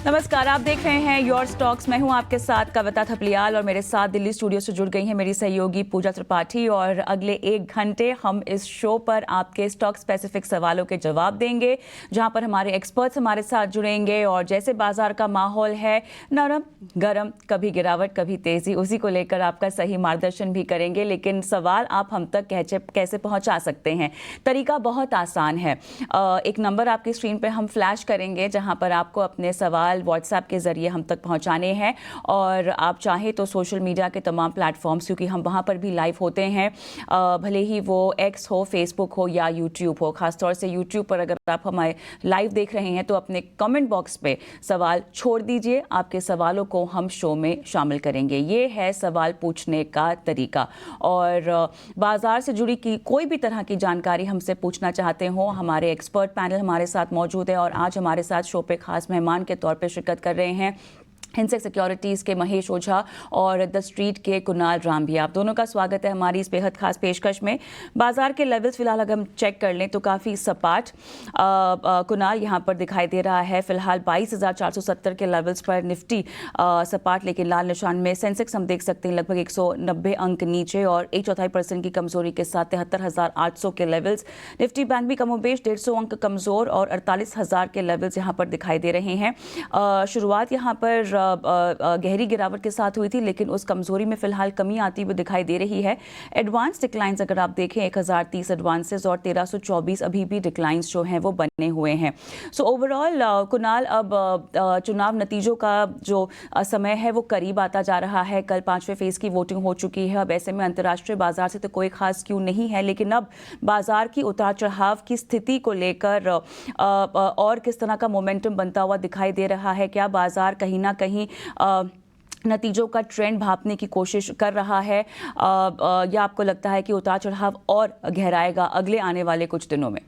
नमस्कार, आप देख रहे हैं योर स्टॉक्स। मैं हूं आपके साथ कविता थपलियाल और मेरे साथ दिल्ली स्टूडियो से जुड़ गई हैं मेरी सहयोगी पूजा त्रिपाठी। और अगले 1 घंटे हम इस शो पर आपके स्टॉक स्पेसिफिक सवालों के जवाब देंगे, जहां पर हमारे एक्सपर्ट्स हमारे साथ जुड़ेंगे। और जैसे बाजार का माहौल है, नरम गरम, कभी गिरावट कभी तेजी, उसी को लेकर आपका सही मार्गदर्शन भी करेंगे। लेकिन सवाल आप हम तक कैसे पहुंचा सकते हैं, तरीका बहुत आसान है। एक नंबर आपकी स्क्रीन पर हम फ्लैश करेंगे, जहां पर आपको अपने सवाल व्हाट्सएप के जरिए हम तक पहुंचाने हैं। और आप चाहें तो सोशल मीडिया के तमाम प्लेटफॉर्म्स, क्योंकि हम वहां पर भी लाइव होते हैं, भले ही वो एक्स हो, फेसबुक हो या यूट्यूब हो। खासतौर से यूट्यूब पर अगर आप हमारे लाइव देख रहे हैं तो अपने कमेंट बॉक्स पे सवाल छोड़ दीजिए, आपके सवालों को हम शो में शामिल करेंगे। ये है सवाल पूछने का तरीका। और बाजार से जुड़ी कोई भी तरह की जानकारी हमसे पूछना चाहते हो, हमारे एक्सपर्ट पैनल हमारे साथ मौजूद है। और आज हमारे साथ शो पे खास मेहमान के तौर पे शिरकत कर रहे हैं हिंसेक सिक्योरिटीज़ के महेश ओझा और द स्ट्रीट के कुणाल रामबिया। आप दोनों का स्वागत है हमारी इस बेहद खास पेशकश में। बाजार के लेवल्स फिलहाल अगर हम चेक कर लें तो काफ़ी सपाट कुणाल यहाँ पर दिखाई दे रहा है। फिलहाल 22,470 के लेवल्स पर निफ्टी सपाट, लेकिन लाल निशान में। सेंसेक्स हम देख सकते हैं लगभग 190 अंक नीचे और 1/4% की कमजोरी के साथ 73,800 के लेवल्स। निफ्टी बैंक भी कमोबेश 150 अंक कमजोर और 48,000 के लेवल्स यहाँ पर दिखाई दे रहे हैं। शुरुआत यहाँ पर गहरी गिरावट के साथ हुई थी, लेकिन उस कमजोरी में फिलहाल कमी आती हुई दिखाई दे रही है। एडवांस डिक्लाइंस अगर आप देखें 1030 एडवांसेस और 1324 अभी भी डिक्लाइंस जो हैं वो बने हुए हैं। सो ओवरऑल कुणाल, अब चुनाव नतीजों का जो समय है वो करीब आता जा रहा है। कल 5वें फेज की वोटिंग हो चुकी है। अब ऐसे में अंतर्राष्ट्रीय बाजार से तो कोई खास क्यू नहीं है, लेकिन अब बाजार की उतार चढ़ाव की स्थिति को लेकर और किस तरह का मोमेंटम बनता हुआ दिखाई दे रहा है? क्या बाजार कहीं ना कहीं नतीजों का ट्रेंड भांपने की कोशिश कर रहा है, या आपको लगता है कि उतार चढ़ाव और गहराएगा अगले आने वाले कुछ दिनों में?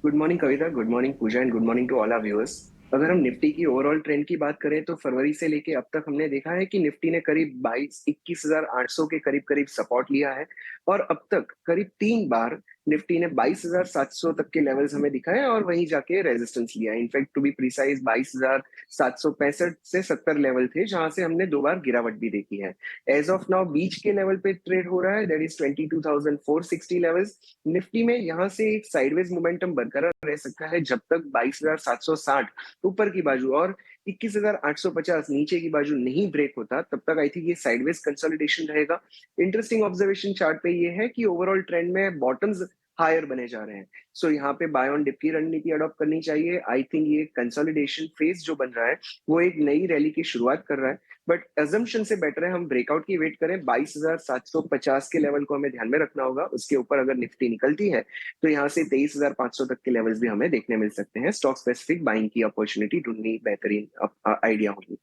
Good morning Kavita, good morning Pooja and good morning to all our viewers. अगर हम निफ्टी की ओवरऑल ट्रेंड की बात करें तो फरवरी से लेके अब तक हमने देखा है कि निफ्टी ने करीब 21,800 के करीब सपोर्ट लिया है और अब तक करीब 3 बार निफ्टी ने 22,700 तक के लेवल्स हमें दिखाए और वहीं जाके रेजिस्टेंस लिया। इनफैक्ट टू बी प्रिसाइज 22,765 से 70 लेवल थे, जहां से हमने 2 बार गिरावट भी देखी है। एज ऑफ नाउ बीच के लेवल पे ट्रेड हो रहा है, दैट इज 22,460 लेवल्स। निफ्टी में यहाँ से एक साइडवेज मोमेंटम बरकरार रह सकता है जब तक 22,760 ऊपर की बाजू और 21,850 नीचे की बाजू नहीं ब्रेक होता, तब तक आई थिंक ये साइडवेज कंसोलिडेशन रहेगा। इंटरेस्टिंग ऑब्जर्वेशन चार्ट पे ये है कि ओवरऑल ट्रेंड में बॉटम्स हायर बने जा रहे हैं। सो यहाँ पे बाय ऑन डिप की रणनीति अडॉप्ट करनी चाहिए। आई थिंक ये कंसोलिडेशन फेज जो बन रहा है वो एक नई रैली की शुरुआत कर रहा है, बट एजम्पशन से बेटर है हम ब्रेकआउट की वेट करें। 22,750 के लेवल को हमें ध्यान में रखना होगा। उसके ऊपर अगर निफ्टी निकलती है तो यहाँ से 23,500 तक के लेवल्स भी हमें देखने मिल सकते हैं। स्टॉक स्पेसिफिक बाइंग की अपॉर्चुनिटी ढूंढनी बेहतरीन आइडिया होगी।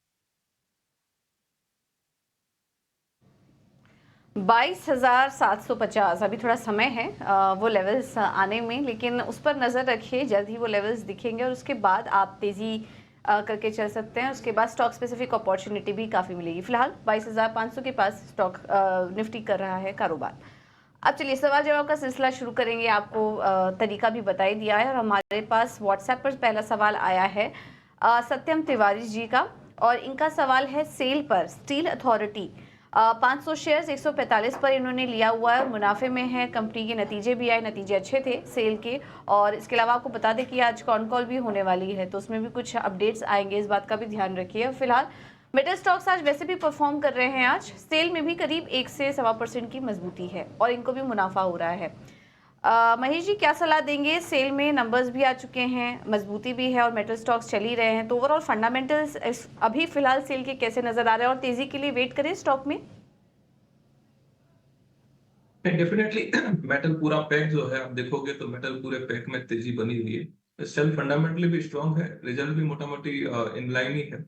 22,750 अभी थोड़ा समय है वो लेवल्स आने में, लेकिन उस पर नज़र रखिए, जल्द ही वो लेवल्स दिखेंगे और उसके बाद आप तेज़ी करके चल सकते हैं। उसके बाद स्टॉक स्पेसिफिक अपॉर्चुनिटी भी काफ़ी मिलेगी। फिलहाल 22,500 के पास स्टॉक निफ्टी कर रहा है कारोबार। अब चलिए सवाल जवाब का सिलसिला शुरू करेंगे। आपको तरीका भी बताई दिया है और हमारे पास व्हाट्सएप पर पहला सवाल आया है सत्यम तिवारी जी का, और इनका सवाल है सेल पर स्टील अथॉरिटी 500 शेयर्स 145 पर इन्होंने लिया हुआ है, मुनाफे में है। कंपनी के नतीजे भी आए, नतीजे अच्छे थे सेल के। और इसके अलावा आपको बता दें कि आज कॉन कॉल भी होने वाली है, तो उसमें भी कुछ अपडेट्स आएंगे, इस बात का भी ध्यान रखिए। फिलहाल मेटल स्टॉक्स आज वैसे भी परफॉर्म कर रहे हैं। आज सेल में भी करीब 1 से 1.25% की मजबूती है और इनको भी मुनाफा हो रहा है। महेश जी क्या सलाह देंगे? सेल में नंबर्स भी आ चुके हैं, मजबूती भी है और मेटल स्टॉक्स चल ही रहे हैं, तो ओवरऑल फंडामेंटल्स अभी फिलहाल सेल के कैसे नजर आ रहे हैं और तेजी के लिए वेट करें स्टॉक में? डेफिनेटली मेटल पूरा पैक जो है, आप देखोगे तो मेटल पूरे पैक में तेजी बनी हुई है। सेल फंडामेंटली भी स्ट्रांग है, रिजल्ट भी मोटा मोटी इन लाइन ही है,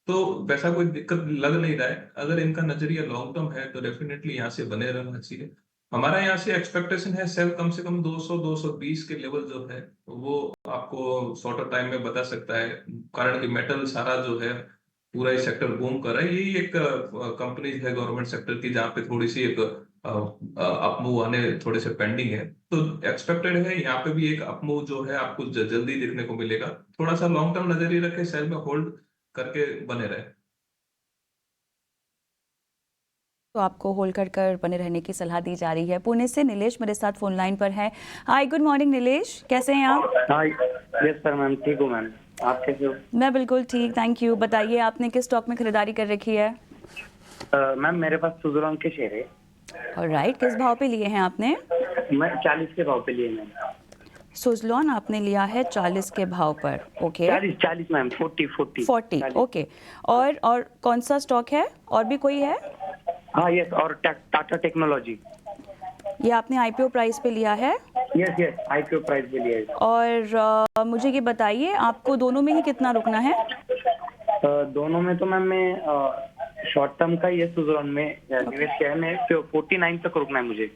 तो वैसा कोई दिक्कत लग नहीं रहा है। अगर इनका नजरिया लॉन्ग टर्म है तो डेफिनेटली यहाँ से बने रहना चाहिए। हमारा यहाँ से एक्सपेक्टेशन है सेल कम से कम 200-220 के लेवल जो है वो आपको शॉर्टर टाइम में बता सकता है, कारण कि मेटल सारा जो है पूरा ही सेक्टर बूम कर रहा है। यही एक कंपनी है गवर्नमेंट सेक्टर की जहाँ पे थोड़ी सी एक अप मूव आने थोड़े से पेंडिंग है, तो एक्सपेक्टेड है यहाँ पे भी एक अप मूव जो है आपको जल्दी देखने को मिलेगा। थोड़ा सा लॉन्ग टर्म नजरिए रखे, सेल में होल्ड करके बने रहे। तो आपको होल्ड कर बने रहने की सलाह दी जा रही है। पुणे से नीलेश मेरे साथ फोन लाइन पर है। हाय, गुड मॉर्निंग नीलेश, कैसे हैं आप? हाँ यस सर मैम, ठीक हूँ मैम, आप कैसे हो? मैं बिल्कुल ठीक, थैंक यू। बताइए, आपने किस स्टॉक में खरीदारी कर रखी है? मैम मेरे पास सुज़लॉन के शेयर है। ऑलराइट, किस भाव पे लिए हैं आपने? मैं 40 के भाव पे लिए मैम। सुज़लॉन आपने लिया है 40 के भाव पर, ओके। 40 ma'am, 40 okay. और कौन सा स्टॉक है? और भी कोई है? हाँ यस, और टाटा टेक्नोलॉजी। ये आपने आईपीओ प्राइस पे लिया है? यस आईपीओ प्राइस पे लिया है। और मुझे ये बताइए, आपको दोनों में ही कितना रुकना है? दोनों में तो मैम मैं शॉर्ट टर्म का ये सुज़लॉन में निवेश किया है। मैं 49 तक रुकना है मुझे।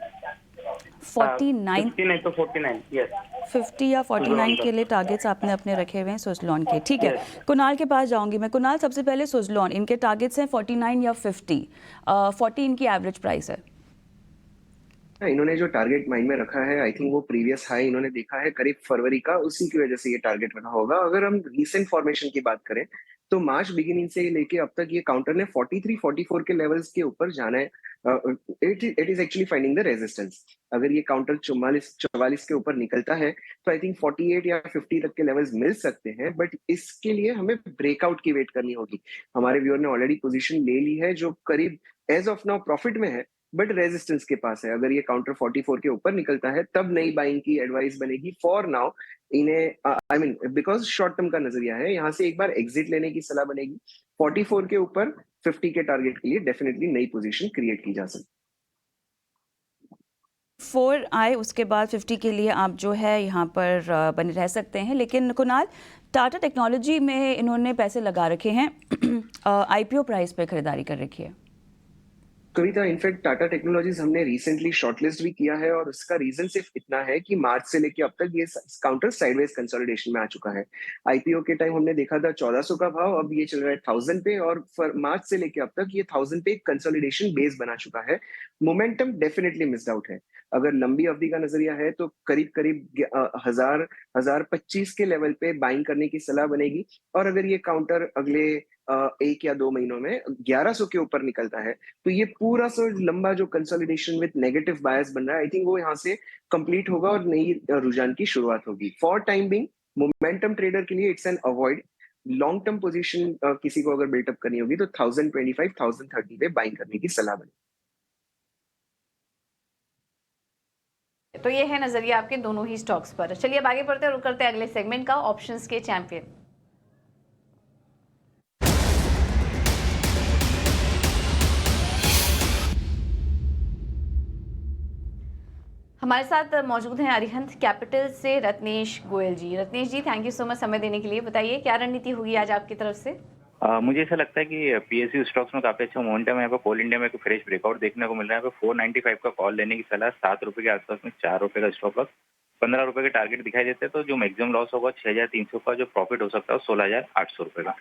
49? 50 नहीं तो 49, यस। 50 या 49 के लिए टारगेट्स आपने अपने रखे हुए हैं सुज़लॉन के, ठीक है। कुणाल के पास जाऊंगी मैं। कुणाल, सबसे पहले सुज़लॉन, इनके टारगेट्स हैं 49 या 50। 40 इनकी एवरेज प्राइस है। इन्होंने जो टारगेट माइंड में रखा है, आई थिंक वो प्रीवियस हाई इन्होंने देखा है करीब फरवरी का, उसी की वजह से ये टारगेट रखा होगा। अगर हम रीसेंट फॉर्मेशन की बात करें तो मार्च बिगिनिंग से लेके अब तक ये काउंटर ने 43 44 के लेवल्स के ऊपर जाना है। It is actually finding the resistance. अगर ये काउंटर 44 के ऊपर निकलता है तो आई थिंक 48 या 50 तक के लेवल्स मिल सकते हैं, बट इसके लिए हमें ब्रेकआउट की वेट करनी होगी। हमारे व्यूअर ने ऑलरेडी पोजीशन ले ली है जो करीब एज ऑफ नाउ प्रॉफिट में है, बट रेजिस्टेंस के पास है। अगर ये काउंटर 44 के ऊपर निकलता है तब नई बाइंग की एडवाइस बनेगी। फॉर नाउ इन्हें I mean because short term का नजरिया है, यहाँ से एक बार एग्जिट लेने की सलाह बनेगी। 44 के ऊपर 50 के टारगेट के लिए डेफिनेटली नई पोजीशन क्रिएट की जा सकती। 4 आए, उसके बाद 50 के लिए आप जो है यहाँ पर बने रह सकते हैं। लेकिन कुणाल, टाटा टेक्नोलॉजी में इन्होंने पैसे लगा रखे हैं, आईपीओ प्राइस पे खरीदारी कर रखी है। कविता, इनफैक्ट टाटा टेक्नोलॉजीज हमने रिसेंटली शॉर्टलिस्ट भी किया है, और उसका रीजन सिर्फ इतना है कि मार्च से लेके अब तक ये काउंटर साइडवेज कंसोलिडेशन में आ चुका है। आईपीओ के टाइम हमने देखा था 1400 का भाव, अब ये चल रहा है 1000 पे, और मार्च से लेके अब तक ये 1000 पे कंसोलिडेशन बेस बना चुका है। मोमेंटम डेफिनेटली मिस्ड आउट है। अगर लंबी अवधि का नजरिया है तो करीब करीब 1025 के लेवल पे बाइंग करने की सलाह बनेगी। और अगर ये काउंटर अगले 1 या 2 महीनों में 1100 के ऊपर निकलता है तो ये पूरा सा लंबा जो कंसोलिडेशन विद नेगेटिव बायस बन रहा है, आई थिंक वो यहाँ से कंप्लीट होगा और नई रुझान की शुरुआत होगी। For time being momentum trader के लिए it's an avoid. Long term position किसी को अगर बिल्टअप करनी होगी तो 1025 1030 पे बाइंग करने की सलाह बनेगी। तो ये है नजरिया आपके दोनों ही स्टॉक्स पर। चलिए अब आगे बढ़ते हैं, रुक करते हैं अगले सेगमेंट का, ऑप्शंस के चैंपियन। हमारे साथ मौजूद हैं अरिहंत कैपिटल से रत्नेश गोयल जी। रत्नेश जी, थैंक यू सो मच समय देने के लिए। बताइए क्या रणनीति होगी आज आपकी तरफ से? मुझे ऐसा लगता है कि पीएसयू स्टॉक्स में काफी अच्छा मोमेंटम है। यहाँ पर कोल इंडिया में एक फ्रेश ब्रेकआउट देखने को मिल रहा है। यहाँ पे 495 का कॉल लेने की सलाह, 7 रुपए के आसपास में 4 रुपए का स्टॉप लॉस, 15 रुपए के टारगेट दिखाई देते हैं। तो जो मैक्सिमम लॉस होगा 6300 का, जो प्रॉफिट हो सकता है 16800 रुपए का।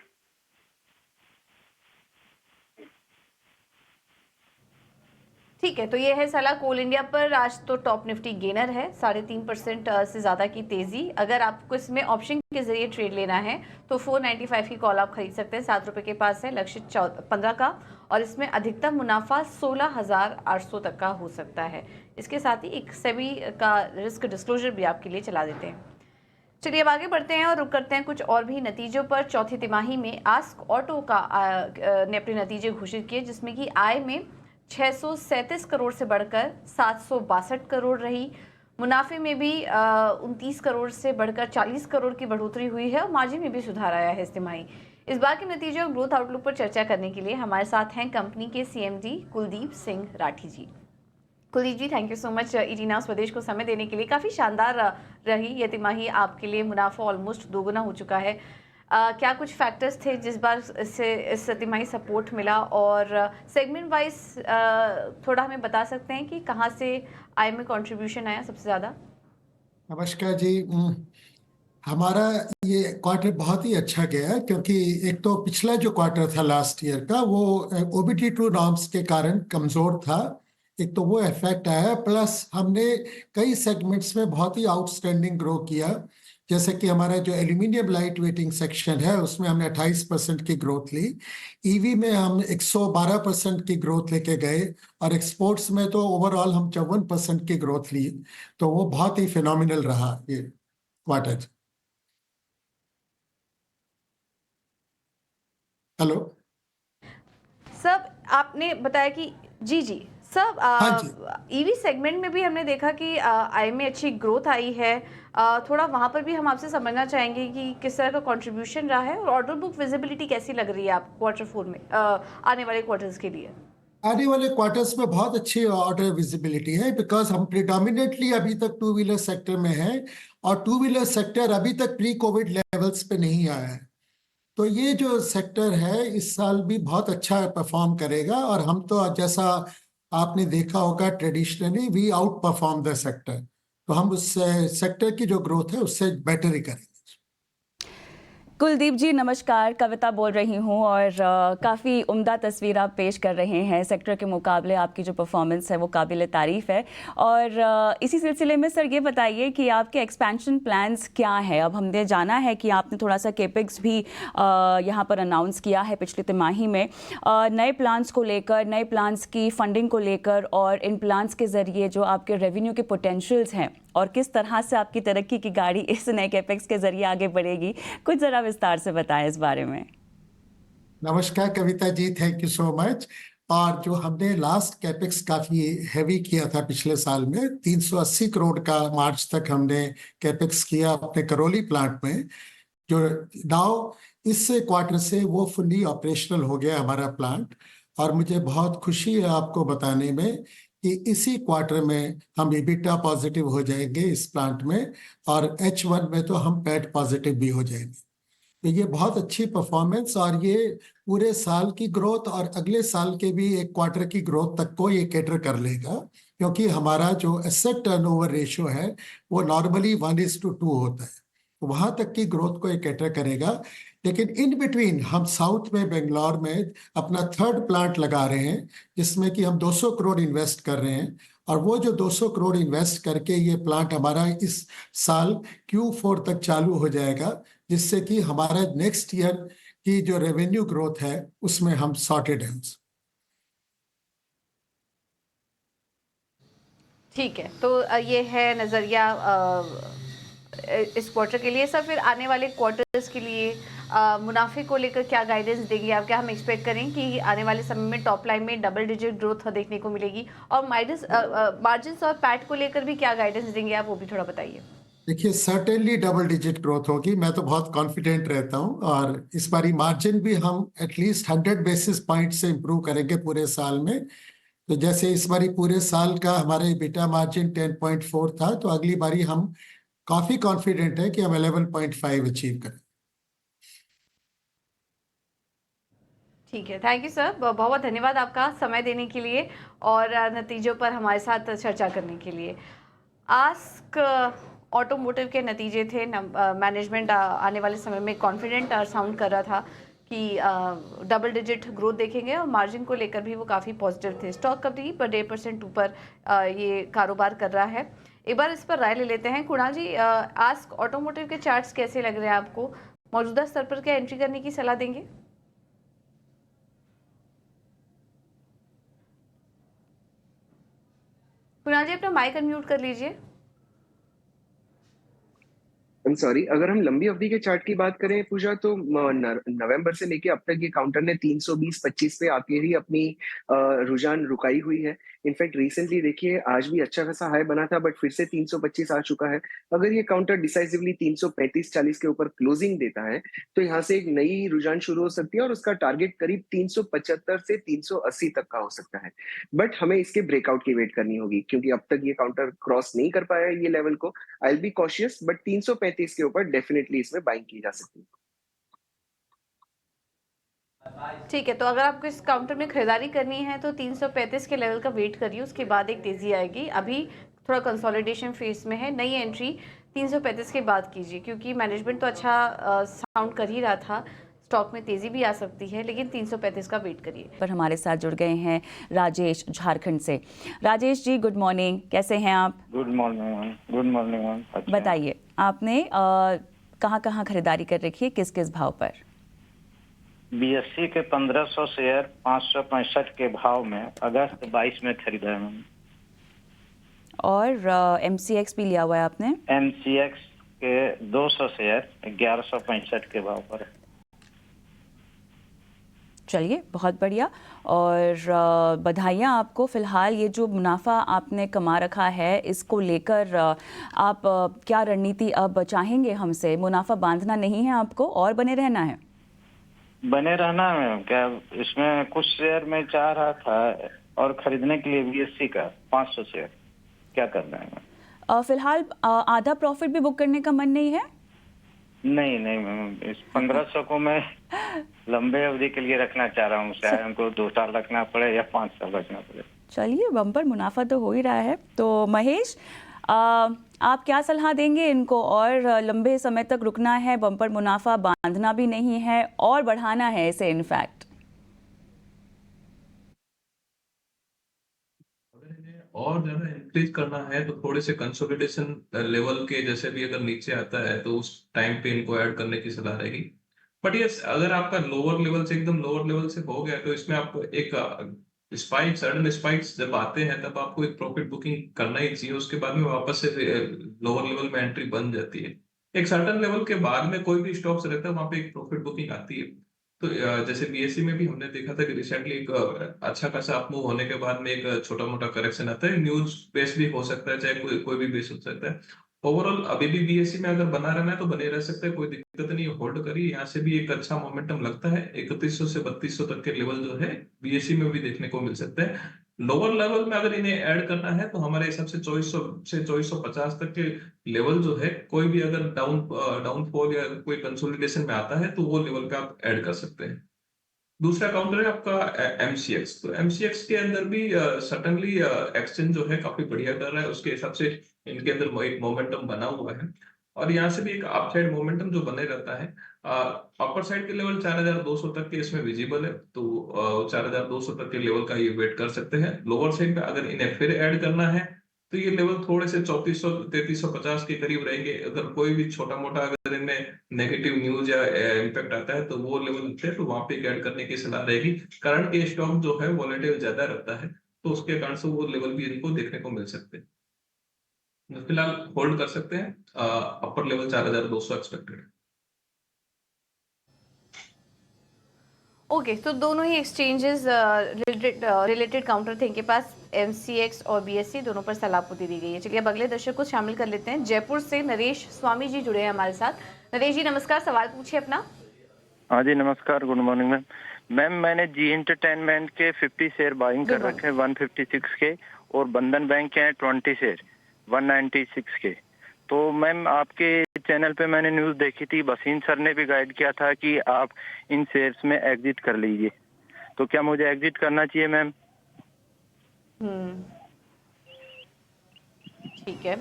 ठीक है, तो ये है सलाह कोल इंडिया पर। आज तो टॉप निफ्टी गेनर है, 3.5% से ज़्यादा की तेज़ी। अगर आपको इसमें ऑप्शन के जरिए ट्रेड लेना है तो 495 की कॉल आप खरीद सकते हैं, 7 रुपये के पास है, लक्ष्य 15 का, और इसमें अधिकतम मुनाफा 16,800 तक का हो सकता है। इसके साथ ही एक सेबी का रिस्क डिस्क्लोजर भी आपके लिए चला देते हैं। चलिए अब आगे बढ़ते हैं और रुक करते हैं कुछ और भी नतीजों पर। चौथी तिमाही में आस्क ऑटो का ने अपने नतीजे घोषित किए, जिसमें कि आय में 637 करोड़ से बढ़कर 762 करोड़ रही। मुनाफे में भी 29 करोड़ से बढ़कर 40 करोड़ की बढ़ोतरी हुई है, और मार्जिन में भी सुधार आया है इस तिमाही। इस बार के नतीजे और ग्रोथ आउटलुक पर चर्चा करने के लिए हमारे साथ हैं कंपनी के CMD Kuldeep Singh Rathi ji. Kuldeep ji, thank you so much ET Now Swadesh को समय देने के लिए। काफ़ी शानदार रही ये तिमाही आपके लिए, मुनाफा ऑलमोस्ट दोगुना हो चुका है। क्या कुछ फैक्टर्स थे जिस बार से इस तिमाही सपोर्ट मिला, और सेगमेंट वाइज थोड़ा हमें बता सकते हैं कि कहाँ से आय में कंट्रीब्यूशन आया सबसे ज़्यादा? नमस्कार जी। हमारा ये क्वार्टर बहुत ही अच्छा गया, क्योंकि एक तो पिछला जो क्वार्टर था लास्ट ईयर का वो OBD2 नॉर्म्स के कारण कमज़ोर था। एक तो वो इफेक्ट आया, प्लस हमने कई सेगमेंट्स में बहुत ही आउटस्टैंडिंग ग्रो किया। जैसे कि हमारा जो एल्यूमिनियम लाइट वेटिंग सेक्शन है उसमें हमने 28% की ग्रोथ ली। ईवी में हम 112% की ग्रोथ लेके गए, और एक्सपोर्ट्स में तो ओवरऑल हम 54% की ग्रोथ ली। तो वो बहुत ही फिनोमिनल रहा ये क्वार्टर। हेलो। सब आपने बताया कि जी जी सब हाँ जी। ईवी सेगमेंट में भी हमने देखा कि आई में अच्छी ग्रोथ आई है। थोड़ा वहां पर भी हम आपसे समझना चाहेंगे कि किस तरह का कंट्रीब्यूशन रहा है, और ऑर्डर बुक विजिबिलिटी कैसी लग रही है आप क्वार्टर 4 में आने वाले क्वार्टर्स के लिए। आने वाले क्वार्टर्स में बहुत अच्छी ऑर्डर विजिबिलिटी है, बिकॉज हम प्रिडोमिनेटली अभी तक टू व्हीलर सेक्टर में हैं, और टू व्हीलर सेक्टर अभी तक प्री कोविड लेवल्स पे नहीं आया है। तो ये जो सेक्टर है इस साल भी बहुत अच्छा परफॉर्म करेगा, और हम तो जैसा आपने देखा होगा traditionally we outperform the sector, तो हम उस सेक्टर की जो ग्रोथ है उससे बेटर ही करेंगे। कुलदीप जी नमस्कार, कविता बोल रही हूँ, और काफ़ी उम्दा तस्वीर आप पेश कर रहे हैं। सेक्टर के मुकाबले आपकी जो परफॉर्मेंस है वो काबिल तारीफ़ है। और इसी सिलसिले में सर ये बताइए कि आपके एक्सपेंशन प्लान्स क्या है। अब हमने जाना है कि आपने थोड़ा सा केपेक्स भी यहाँ पर अनाउंस किया है पिछली तिमाही में, नए प्लान्स को लेकर, नए प्लान्स की फंडिंग को लेकर, और इन प्लान्स के ज़रिए जो आपके रेवेन्यू के पोटेंशियल्स हैं और किस तरह से आपकी तरक्की की गाड़ी इस नए कैपेक्स के जरिए आगे बढ़ेगी, कुछ ज़रा विस्तार से बताएं इस बारे में। नमस्कार Kavita ji, thank you so much. और जो हमने लास्ट कैपेक्स काफी हैवी किया था पिछले साल में, 380 करोड़ का मार्च तक हमने कैपेक्स किया अपने करौली प्लांट में, जो नाउ इस क्वार्टर से वो फुल्ली ऑपरेशनल हो गया हमारा प्लांट। और मुझे बहुत खुशी है आपको बताने में कि इसी क्वार्टर में हम EBITDA पॉजिटिव हो जाएंगे इस प्लांट में, और H1 में तो हम पैट पॉजिटिव भी हो जाएंगे। तो ये बहुत अच्छी परफॉर्मेंस, और ये पूरे साल की ग्रोथ और अगले साल के भी एक क्वार्टर की ग्रोथ तक को ये कैटर कर लेगा, क्योंकि हमारा जो एसेट टर्नओवर रेशियो है वो नॉर्मली 1:2 होता है। तो वहां तक की ग्रोथ को ये कैटर करेगा। लेकिन इन बिटवीन हम साउथ में बेंगलोर में अपना थर्ड प्लांट लगा रहे हैं, जिसमें कि हम 200 करोड़ इन्वेस्ट कर रहे हैं। और वो जो 200 करोड़ इन्वेस्ट करके ये प्लांट हमारा इस साल Q4 तक चालू हो जाएगा, जिससे कि हमारा नेक्स्ट ईयर की जो रेवेन्यू ग्रोथ है उसमें हम सॉर्टेड हैं। ठीक है, तो ये है नज़रिया इस क्वार्टर के लिए। सर फिर आने वाले क्वार्टर्स के लिए मुनाफे को लेकर क्या गाइडेंस देंगे आप? क्या हम एक्सपेक्ट करें कि आने वाले समय में टॉप लाइन में डबल डिजिट ग्रोथ देखने को मिलेगी, और मार्जिन्स और पैट को लेकर भी क्या गाइडेंस देंगे आप, वो भी थोड़ा बताइए। देखिए, सर्टेनली डबल डिजिट ग्रोथ होगी, मैं तो बहुत कॉन्फिडेंट रहता हूँ। और इस बारी मार्जिन भी हम एटलीस्ट 100 बेसिस पॉइंट से इम्प्रूव करेंगे पूरे साल में। तो जैसे इस बारी पूरे साल का हमारा EBITDA मार्जिन 10.4 था, तो अगली बारी हम काफी कॉन्फिडेंट है कि हम 11.5 अचीव करें। ठीक है, थैंक यू सर, बहुत बहुत धन्यवाद आपका समय देने के लिए और नतीजों पर हमारे साथ चर्चा करने के लिए। आस्क ऑटोमोटिव के नतीजे थे। मैनेजमेंट आने वाले समय में कॉन्फिडेंट साउंड कर रहा था कि डबल डिजिट ग्रोथ देखेंगे, और मार्जिन को लेकर भी वो काफ़ी पॉजिटिव थे। स्टॉक कभी पर 1% ऊपर ये कारोबार कर रहा है। एक बार इस पर राय ले लेते हैं। कुणाल जी, आस्क ऑटोमोटिव के चार्ट्स कैसे लग रहे हैं आपको? मौजूदा स्तर पर क्या एंट्री करने की सलाह देंगे? कुणाल जी, अपना माइक अनम्यूट कर लीजिए। I'm sorry, अगर हम लंबी अवधि के चार्ट की बात करें पूजा, तो नवंबर से लेके अब तक ये काउंटर ने 320-25 पे आके ही अपनी रुझान रुकाई हुई है। इनफैक्ट रिसेंटली देखिए, आज भी अच्छा खासा हाई बना था, बट फिर से 325 आ चुका है। अगर ये काउंटर डिसाइसिवली 335-40 के ऊपर क्लोजिंग देता है, तो यहाँ से एक नई रुझान शुरू हो सकती है, और उसका टारगेट करीब 375 से 380 तक का हो सकता है। बट हमें इसके ब्रेकआउट की वेट करनी होगी, क्योंकि अब तक ये काउंटर क्रॉस नहीं कर पाया ये लेवल को। I will be cautious, but 335 के ऊपर डेफिनेटली इसमें बाइंग की जा सकती है। ठीक है, तो अगर आपको इस काउंटर में खरीदारी करनी है तो 335 के लेवल का वेट करिए, उसके बाद एक तेजी आएगी। अभी थोड़ा कंसोलिडेशन फेज में है, नई एंट्री 335 के बाद कीजिए, क्योंकि मैनेजमेंट तो अच्छा साउंड कर ही रहा था। स्टॉक में तेजी भी आ सकती है, लेकिन 335 का वेट करिए। पर हमारे साथ जुड़ गए हैं राजेश झारखंड से। राजेश जी, गुड मॉर्निंग, कैसे हैं आप? Good morning ma'am. Good morning ma'am. अच्छा। बताइए, आपने कहाँ खरीदारी कर रखी है, किस किस भाव पर? बीएससी के 1500 शेयर 565 के भाव में अगस्त 22 में खरीदा है मैम। और एमसीएक्स भी लिया हुआ है आपने? एमसीएक्स के 200 शेयर 1165 के भाव पर। चलिए, बहुत बढ़िया। और बधाइयाँ आपको। फिलहाल ये जो मुनाफा आपने कमा रखा है, इसको लेकर आप क्या रणनीति अब चाहेंगे हमसे? मुनाफा बांधना नहीं है आपको और बने रहना है? बने रहना है क्या? इसमें कुछ शेयर मैं चाह रहा था और खरीदने के लिए बीएससी का 500 शेयर, क्या करना है? फिलहाल आधा प्रॉफिट भी बुक करने का मन नहीं है? नहीं मैम, इस 1500 को मैं लंबे अवधि के लिए रखना चाह रहा हूँ। शायद हमको 2 साल रखना पड़े या 5 साल रखना पड़े। चलिए, बम्पर मुनाफा तो हो ही रहा है। तो महेश, आप क्या सलाह देंगे इनको? और लंबे समय तक रुकना है, बम्पर मुनाफा बांधना भी नहीं है और बढ़ाना है इसे इनफैक्ट? अगर इन्हें और ज्यादा इंक्रीज करना है तो थोड़े से कंसोलिडेशन लेवल के जैसे भी अगर नीचे आता है तो उस टाइम पे इनको ऐड करने की सलाह रहेगी। बट यस, अगर आपका लोअर लेवल से एकदम लोअर लेवल से हो गया तो इसमें आपको एक स्पाइक, सडन स्पाइक्स जब आते हैं तब आपको एक प्रॉफिट बुकिंग करना ही चाहिए। उसके बाद में वापस से लोअर लेवल में एंट्री बन जाती है। एक सर्टन लेवल के बाद में कोई भी स्टॉक्स रहता है वहां पे एक प्रॉफिट बुकिंग आती है। तो जैसे बीएससी में भी हमने देखा था कि रिसेंटली एक अच्छा खासा अप मूव होने के बाद में एक छोटा मोटा करेक्शन आता है। न्यूज बेस भी हो सकता है, चाहे कोई भी बेस हो सकता है। ओवरऑल अभी भी बीएससी में अगर बना रहना है तो बने रह सकते हैं, कोई दिक्कत नहीं है। होल्ड करिए, यहाँ से भी एक अच्छा मोमेंटम लगता है। 3100 से 3200 तक के लेवल जो है बीएससी में भी देखने को मिल सकते हैं। लोअर लेवल में अगर इन्हें ऐड करना है तो हमारे हिसाब से 2400 से 2450 तक के लेवल जो है, कोई भी अगर डाउनफॉल या कोई कंसोलिडेशन में आता है तो वो लेवल पे आप ऐड कर सकते हैं। दूसरा काउंटर है आपका एमसीएक्स। तो एमसीएक्स के अंदर भी सडनली एक्सचेंज जो है काफी बढ़िया कर रहा है। उसके हिसाब से इनके अंदर एक मोमेंटम बना हुआ है और यहाँ से भी एक अपसाइड मोमेंटम जो बने रहता है। अपर साइड के लेवल 4200 तक के इसमें विजिबल है, तो 4200 तक के लेवल का ये वेट कर सकते हैं। लोअर साइड पे अगर इन्हें फिर ऐड करना है तो ये लेवल थोड़े से 3400 3350 के करीब रहेंगे। अगर कोई भी छोटा मोटा अगर इनमें नेगेटिव न्यूज या इम्पैक्ट आता है तो वो लेवल लगते हैं, तो वहां पे ऐड करने की सलाह रहेगी। कारण के स्टॉक जो है वॉलेटाइल ज्यादा रहता है, तो उसके कारण से वो लेवल भी इनको देखने को मिल सकते हैं। फिलहाल होल्ड कर सकते हैं। अपर लेवल 4200 एक्सपेक्टेड है। ओके, तो दोनों ही एक्सचेंजेस रिलेटेड काउंटर थे इनके पास। एमसीएक्स और बीएससी दोनों पर सलाह-पुती दी गई है। चलिए अब अगले दर्शक को शामिल कर लेते हैं। जयपुर से नरेश स्वामी जी जुड़े हैं हमारे साथ। नरेश जी नमस्कार, सवाल पूछिए अपना। हाँ जी नमस्कार, गुड मॉर्निंग मैम। मैम मैंने जी एंटरटेनमेंट के 50 शेयर बाइंग कर रखे हैं 156 के, और बंधन बैंक के हैं 20 शेयर 196 के। तो मैम आपके चैनल पे मैंने न्यूज़ देखी थी, वसीम सर ने भी गाइड किया था कि आप इन शेयर्स में एग्जिट कर लीजिए। तो क्या मुझे एग्जिट करना चाहिए मैम? ठीक है,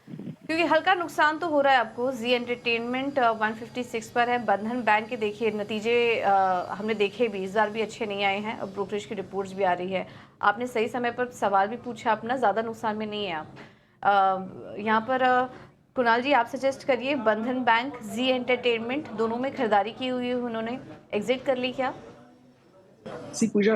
क्योंकि हल्का नुकसान तो हो रहा है आपको। जी एंटरटेनमेंट 156 पर है। बंधन बैंक के देखिए नतीजे हमने देखे भी, इस बार भी अच्छे नहीं आए हैं। अब ब्रोकरेज की रिपोर्ट्स भी आ रही है। आपने सही समय पर सवाल भी पूछा अपना, ज़्यादा नुकसान में नहीं है आप। यहाँ पर कुणाल जी आप सजेस्ट करिए, बंधन बैंक, जी एंटरटेनमेंट दोनों में खरीदारी की हुई है उन्होंने, एग्जिट कर ली क्या? सी पूजा,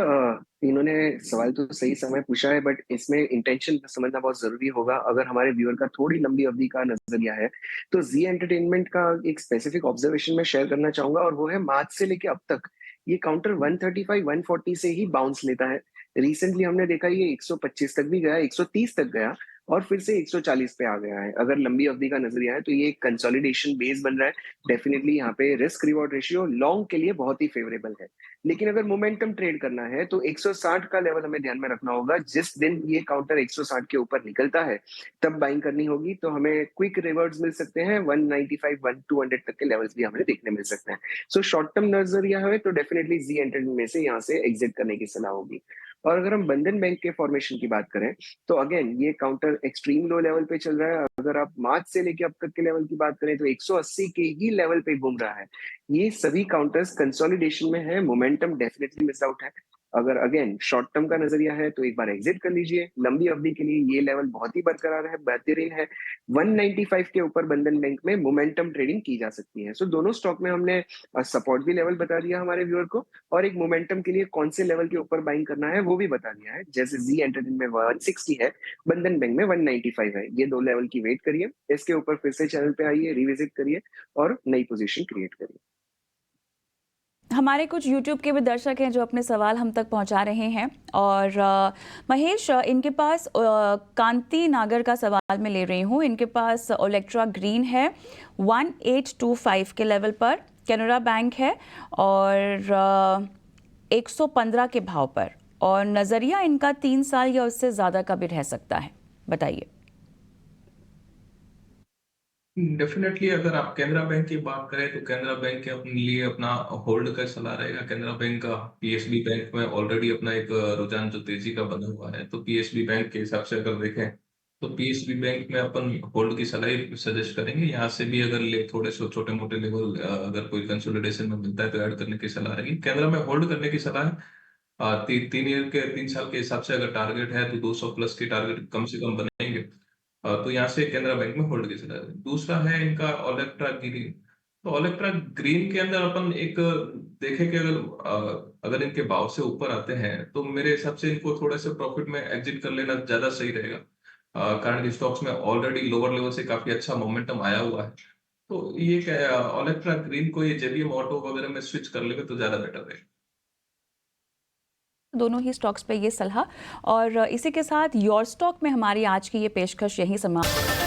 इन्होंने सवाल तो सही समय पूछा है, बट इसमें इंटेंशन समझना बहुत जरूरी होगा। अगर हमारे व्यूअर का थोड़ी लंबी अवधि का नजरिया है तो जी एंटरटेनमेंट का एक स्पेसिफिक ऑब्जर्वेशन में शेयर करना चाहूंगा, और वो है मार्च से लेके अब तक ये काउंटर 135 140 से ही बाउंस लेता है। रिसेंटली हमने देखा ये 125 तक भी गया, 130 तक गया और फिर से 140 पे आ गया है। अगर लंबी अवधि का नजरिया है तो ये एक कंसोलिडेशन बेस बन रहा है। डेफिनेटली यहाँ पे रिस्क रिवॉर्ड रेशियो लॉन्ग के लिए बहुत ही फेवरेबल है। लेकिन अगर मोमेंटम ट्रेड करना है तो 160 का लेवल हमें ध्यान में रखना होगा। जिस दिन ये काउंटर 160 के ऊपर निकलता है तब बाइंग करनी होगी, तो हमें क्विक रिवर्ट्स मिल सकते हैं। 195 200 तक के लेवल्स भी हमें देखने मिल सकते हैं। सो शॉर्ट टर्म नजरिया है तो डेफिनेटली जी एंटरटेनमेंट में से यहाँ से एग्जिट करने की सलाह होगी। और अगर हम बंधन बैंक के फॉर्मेशन की बात करें तो अगेन ये काउंटर एक्सट्रीम लो लेवल पे चल रहा है। अगर आप मार्च से लेके अब तक के लेवल की बात करें तो 180 के ही लेवल पे घूम रहा है। ये सभी काउंटर्स कंसोलिडेशन में है, मोमेंटम डेफिनेटली मिस आउट है। अगर अगेन शॉर्ट टर्म का नजरिया है तो एक बार एग्जिट कर लीजिए। लंबी अवधि के लिए ये लेवल बहुत ही बरकरार है, बेहतरीन है। 195 के ऊपर बंधन बैंक में मोमेंटम ट्रेडिंग की जा सकती है। सो दोनों स्टॉक में हमने सपोर्ट भी लेवल बता दिया हमारे व्यूअर को, और एक मोमेंटम के लिए कौन से लेवल के ऊपर बाइंग करना है वो भी बता दिया है। जैसे जी एंटरटेनमेंट में 160 है, बंधन बैंक में 195 है। ये दो लेवल की वेट करिए, इसके ऊपर फिर से चैनल पे आइए, रिविजिट करिए और नई पोजीशन क्रिएट करिए। हमारे कुछ YouTube के भी दर्शक हैं जो अपने सवाल हम तक पहुंचा रहे हैं, और महेश, इनके पास कांति नागर का सवाल मैं ले रही हूं। इनके पास ओलेक्ट्रा ग्रीन है 1825 के लेवल पर, कैनरा बैंक है और 115 के भाव पर, और नज़रिया इनका 3 साल या उससे ज़्यादा का भी रह सकता है। बताइए। डेफिनेटली अगर आप कैनरा बैंक की बात करें तो कैनरा बैंक के अपने लिए अपना होल्ड का सलाह रहेगा। कैनरा बैंक का पीएसबी बैंक में ऑलरेडी अपना एक रुझान जो तेजी का बना हुआ है, तो पीएसबी बैंक के हिसाब से अगर देखें तो पीएसबी बैंक में अपन होल्ड की सलाह सजेस्ट करेंगे। यहाँ से भी अगर ले थोड़े से छोटे मोटे लेवल अगर कोई कंसोलिडेशन में मिलता है तो ऐड करने की सलाह रहेगी। कैनरा में होल्ड करने की सलाह है। 3 साल के हिसाब से अगर टारगेट है तो 200 प्लस की टारगेट कम से कम बनेंगे। तो यहाँ से कैनरा बैंक में होल्ड की सलाह है। दूसरा है इनका ओलेक्ट्रा ग्रीन। तो ओलेक्ट्रा ग्रीन के अंदर अपन एक देखें कि अगर इनके भाव से ऊपर आते हैं तो मेरे हिसाब से इनको थोड़े से प्रॉफिट में एग्जिट कर लेना ज्यादा सही रहेगा। कारण कि स्टॉक्स में ऑलरेडी लोअर लेवल से काफी अच्छा मोमेंटम आया हुआ है। तो ये ओलेक्ट्रा ग्रीन को ये जेबीएम ऑटो वगैरह में स्विच कर लेंगे तो ज्यादा बेटर रहेगा। दोनों ही स्टॉक्स पे ये सलाह, और इसी के साथ योर स्टॉक में हमारी आज की ये पेशकश यहीं समाप्त।